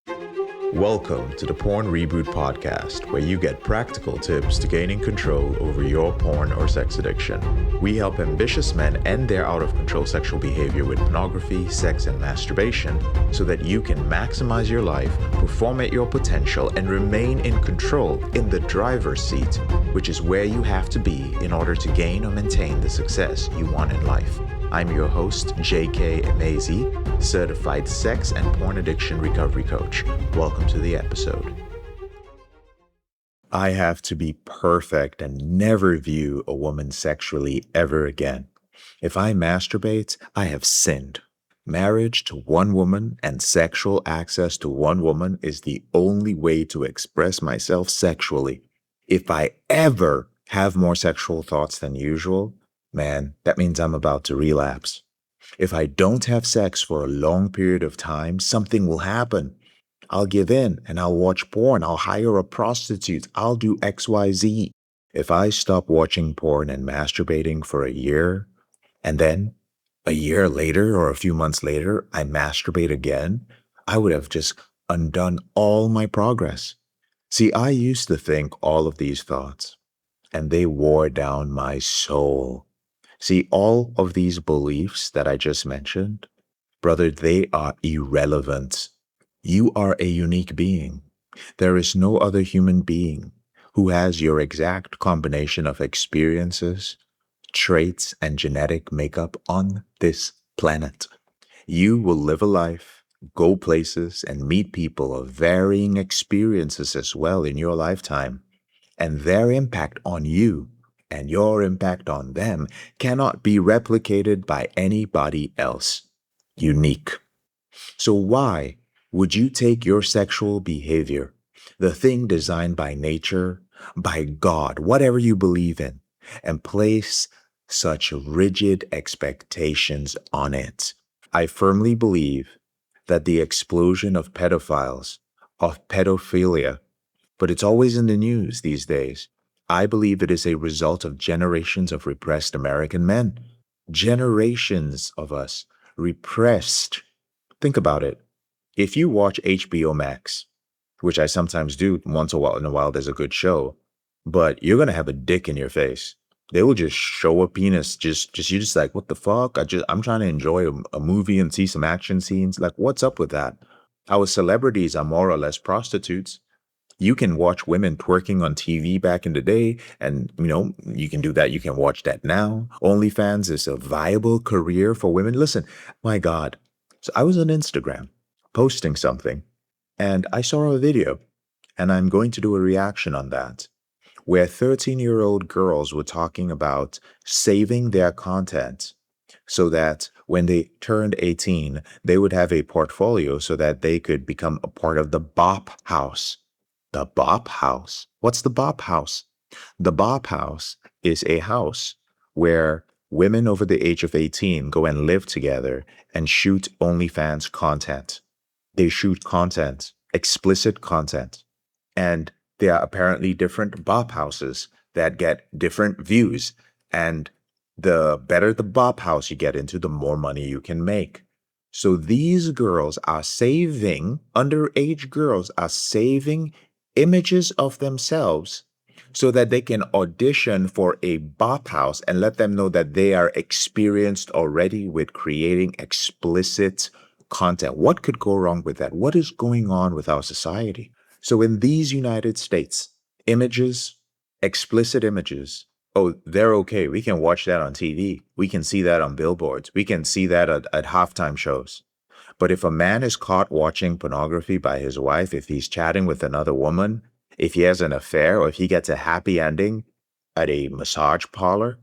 Welcome to the Porn Reboot podcast, where you get practical tips to gaining control over your porn or sex addiction. We help ambitious men end their out-of-control sexual behavior with pornography, sex, and masturbation so that you can maximize your life, perform at your potential, and remain in control in the driver's seat, which is where you have to be in order to gain or maintain the success you want in life. I'm your host, J.K. Emezi, certified sex and porn addiction recovery coach. Welcome to the episode. I have to be perfect and never view a woman sexually ever again. If I masturbate, I have sinned. Marriage to one woman and sexual access to one woman is the only way to express myself sexually. If I ever have more sexual thoughts than usual, man, that means I'm about to relapse. If I don't have sex for a long period of time, something will happen. I'll give in and I'll watch porn. I'll hire a prostitute. I'll do XYZ. If I stop watching porn and masturbating for a year, and then a year later or a few months later, I masturbate again, I would have just undone all my progress. See, I used to think all of these thoughts, and they wore down my soul. See, all of these beliefs that I just mentioned, brother, they are irrelevant. You are a unique being. There is no other human being who has your exact combination of experiences, traits, and genetic makeup on this planet. You will live a life, go places, and meet people of varying experiences as well in your lifetime, and their impact on you and your impact on them cannot be replicated by anybody else. Unique. So why would you take your sexual behavior, the thing designed by nature, by God, whatever you believe in, and place such rigid expectations on it? I firmly believe that the explosion of pedophiles, of pedophilia, but it's always in the news these days, I believe it is a result of generations of repressed American men. Generations of us repressed. Think about it. If you watch HBO Max, which I sometimes do once in a while, there's a good show, but you're going to have a dick in your face. They will just show a penis. You're just like, what the fuck? I'm trying to enjoy a movie and see some action scenes. Like, what's up with that? Our celebrities are more or less prostitutes. You can watch women twerking on TV back in the day, and, you can do that. You can watch that now. OnlyFans is a viable career for women. Listen, my God. So I was on Instagram posting something, and I saw a video, and I'm going to do a reaction on that, where 13-year-old girls were talking about saving their content so that when they turned 18, they would have a portfolio so that they could become a part of the BOP house. The BOP house? What's the BOP house? The BOP house is a house where women over the age of 18 go and live together and shoot OnlyFans content. They shoot content, explicit content. And there are apparently different BOP houses that get different views. And the better the BOP house you get into, the more money you can make. So these girls are saving, underage girls are saving images of themselves so that they can audition for a BOP house and let them know that they are experienced already with creating explicit content. What could go wrong with that? What is going on with our society? So in these United States, images, explicit images, oh, they're okay. We can watch that on TV. We can see that on billboards. We can see that at halftime shows. But if a man is caught watching pornography by his wife, if he's chatting with another woman, if he has an affair, or if he gets a happy ending at a massage parlor,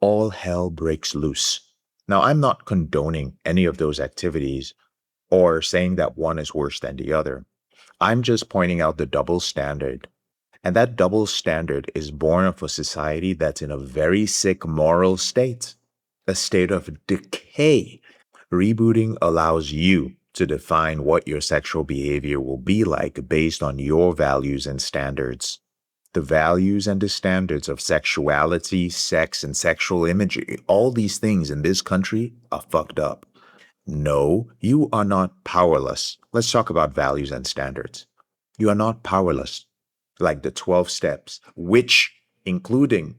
all hell breaks loose. Now, I'm not condoning any of those activities or saying that one is worse than the other. I'm just pointing out the double standard. And that double standard is born of a society that's in a very sick moral state, a state of decay. Rebooting allows you to define what your sexual behavior will be like based on your values and standards. The values and the standards of sexuality, sex, and sexual imagery, all these things in this country are fucked up. No, you are not powerless. Let's talk about values and standards. You are not powerless. Like the 12 steps, which, including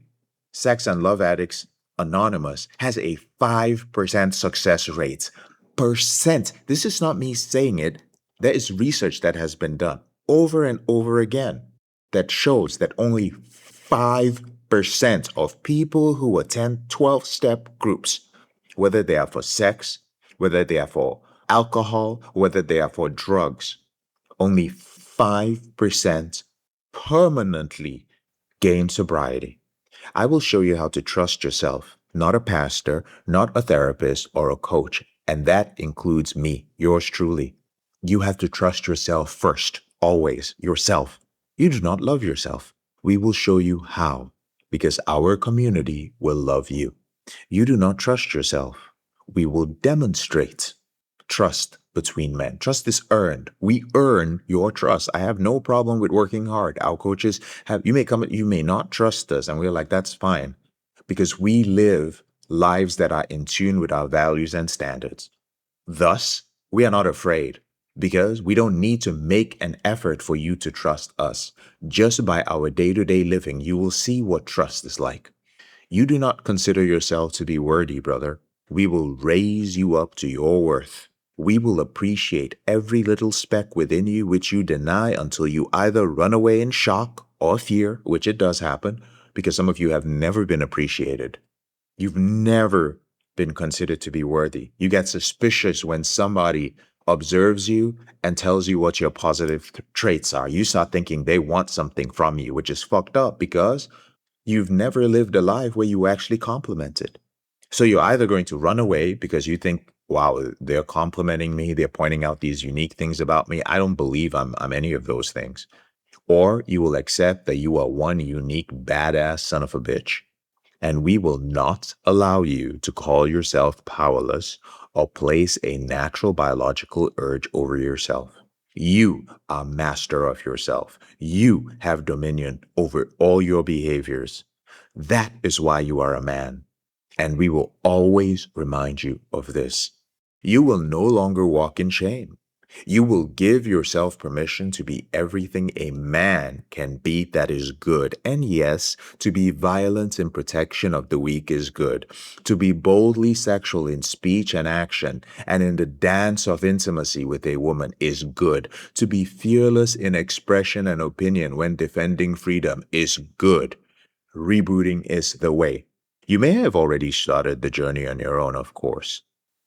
Sex and Love Addicts Anonymous, has a 5% success rate. Percent. This is not me saying it. There is research that has been done over and over again that shows that only 5% of people who attend 12 step groups, whether they are for sex, whether they are for alcohol, whether they are for drugs, only 5% permanently gain sobriety. I will show you how to trust yourself, not a pastor, not a therapist, or a coach. And that includes me, yours truly. You have to trust yourself first, always, yourself. You do not love yourself. We will show you how, because our community will love you. You do not trust yourself. We will demonstrate trust between men. Trust is earned. We earn your trust. I have no problem with working hard. Our coaches have, you may come, you may not trust us. And we're like, that's fine because we live lives that are in tune with our values and standards. Thus, we are not afraid because we don't need to make an effort for you to trust us. Just by our day-to-day living, you will see what trust is like. You do not consider yourself to be worthy, brother. We will raise you up to your worth. We will appreciate every little speck within you which you deny until you either run away in shock or fear, which it does happen, because some of you have never been appreciated. You've never been considered to be worthy. You get suspicious when somebody observes you and tells you what your positive traits are. You start thinking they want something from you, which is fucked up because you've never lived a life where you actually complimented. So you're either going to run away because you think, wow, they're complimenting me, they're pointing out these unique things about me. I don't believe I'm any of those things. Or you will accept that you are one unique badass son of a bitch. And we will not allow you to call yourself powerless or place a natural biological urge over yourself. You are master of yourself. You have dominion over all your behaviors. That is why you are a man. And we will always remind you of this. You will no longer walk in shame. You will give yourself permission to be everything a man can be that is good. And yes, to be violent in protection of the weak is good. To be boldly sexual in speech and action and in the dance of intimacy with a woman is good. To be fearless in expression and opinion when defending freedom is good. Rebooting is the way. You may have already started the journey on your own, of course,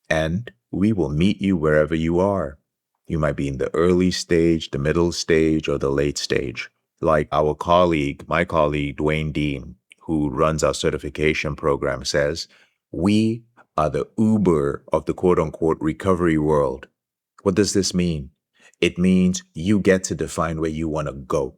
and we will meet you wherever you are. You might be in the early stage, the middle stage, or the late stage. Like our colleague, my colleague, Dwayne Dean, who runs our certification program, says, we are the Uber of the quote unquote recovery world. What does this mean? It means you get to define where you want to go.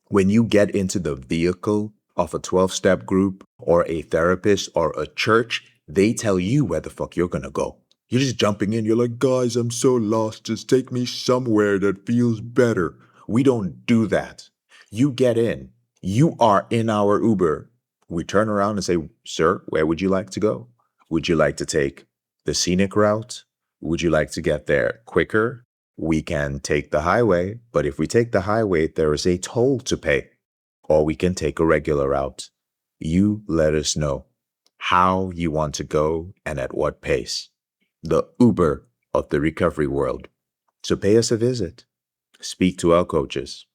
When you get into the vehicle of a 12-step group or a therapist or a church, they tell you where the fuck you're going to go. You're just jumping in. You're like, guys, I'm so lost. Just take me somewhere that feels better. We don't do that. You get in. You are in our Uber. We turn around and say, sir, where would you like to go? Would you like to take the scenic route? Would you like to get there quicker? We can take the highway, but if we take the highway, there is a toll to pay. Or we can take a regular route. You let us know how you want to go and at what pace. The Uber of the recovery world. So pay us a visit. Speak to our coaches.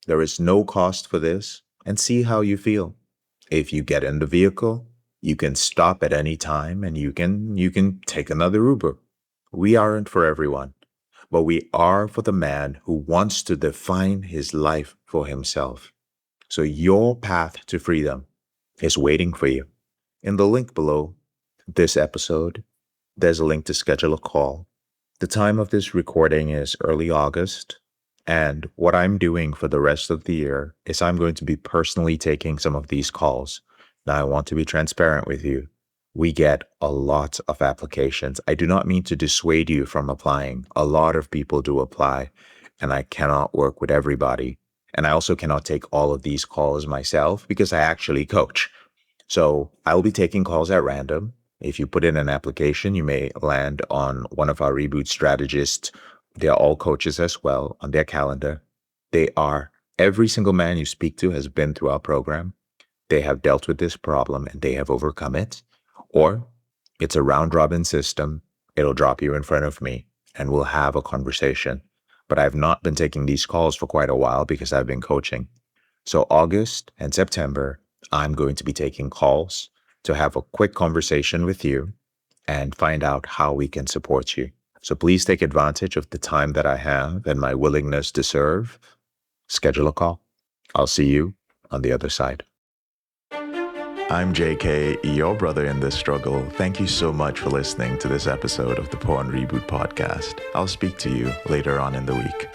There is no cost for this and see how you feel. If you get in the vehicle, you can stop at any time and you can take another Uber. We aren't for everyone, but we are for the man who wants to define his life for himself. So your path to freedom is waiting for you. In the link below this episode, there's a link to schedule a call. The time of this recording is early August, and what I'm doing for the rest of the year is I'm going to be personally taking some of these calls. Now, I want to be transparent with you. We get a lot of applications. I do not mean to dissuade you from applying. A lot of people do apply, and I cannot work with everybody. And I also cannot take all of these calls myself because I actually coach. So I'll be taking calls at random. If you put in an application, you may land on one of our Reboot strategists. They are all coaches as well on their calendar. Every single man you speak to has been through our program. They have dealt with this problem and they have overcome it. Or it's a round robin system. It'll drop you in front of me and we'll have a conversation. But I've not been taking these calls for quite a while because I've been coaching. So August and September, I'm going to be taking calls to have a quick conversation with you and find out how we can support you. So please take advantage of the time that I have and my willingness to serve. Schedule a call. I'll see you on the other side. I'm JK, your brother in this struggle. Thank you so much for listening to this episode of the Porn Reboot podcast. I'll speak to you later on in the week.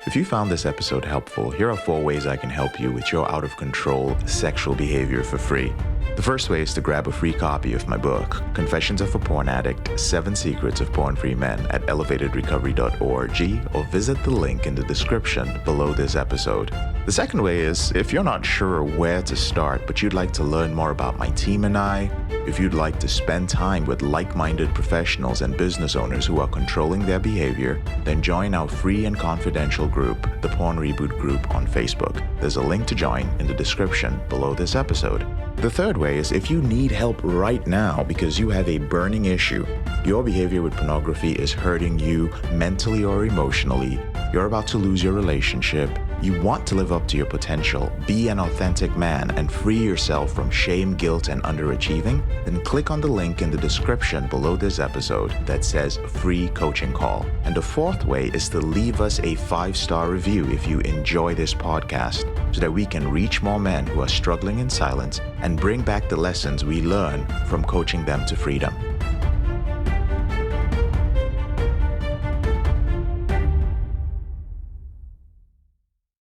If you found this episode helpful, here are 4 ways I can help you with your out-of-control sexual behavior for free. The first way is to grab a free copy of my book, Confessions of a Porn Addict, 7 Secrets of Porn-Free Men at elevatedrecovery.org, or visit the link in the description below this episode. The second way is, if you're not sure where to start, but you'd like to learn more about my team and I, if you'd like to spend time with like-minded professionals and business owners who are controlling their behavior, then join our free and confidential group, the Porn Reboot group on Facebook. There's a link to join in the description below this episode. The third way is if you need help right now because you have a burning issue, your behavior with pornography is hurting you mentally or emotionally, you're about to lose your relationship, you want to live up to your potential, be an authentic man, and free yourself from shame, guilt, and underachieving, then click on the link in the description below this episode that says free coaching call. And the fourth way is to leave us a 5-star review if you enjoy this podcast, so that we can reach more men who are struggling in silence and bring back the lessons we learn from coaching them to freedom.